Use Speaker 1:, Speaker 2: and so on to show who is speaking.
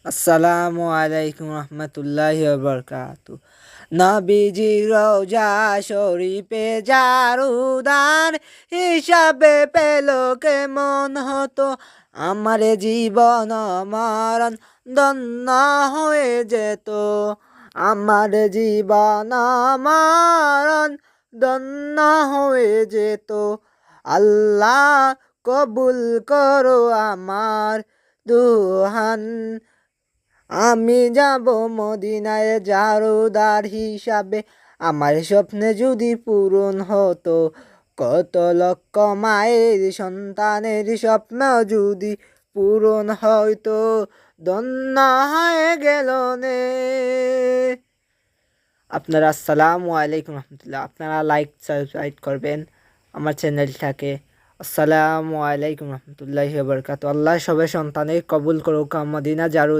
Speaker 1: আসসালামু আলাইকুম রহমতুল্লাহি ওয়া বারাকাতু। নবীজি রওজা শরীফে জারুদার হিসাবে পেল কেমন হতো, আমার জীবন মরণ ধন্য হয়ে যেত, আমার জীবন মরণ ধন্য হয়ে যেত। আল্লাহ কবুল করো আমার দুহান, আমি যাব মদিনায় জারুদার হিসাবে। আমার স্বপ্নে যদি পূরণ হতো, কত লক্ষ মায়ের সন্তানের স্বপ্ন যদি পূরণ হয়তো, ধন্য হয়ে গেল নে। আপনারা আসসালামু আলাইকুম রহমতুল্লাহ। আপনারা লাইক সাবস্ক্রাইব করবেন আমার চ্যানেলটাকে। আসসালামু আলাইকুম রহমতুল্লাহি ওয়া বারাকাতুহু। আল্লাহ সবার সন্তানের কবুল করুক। মদিনা জারুদ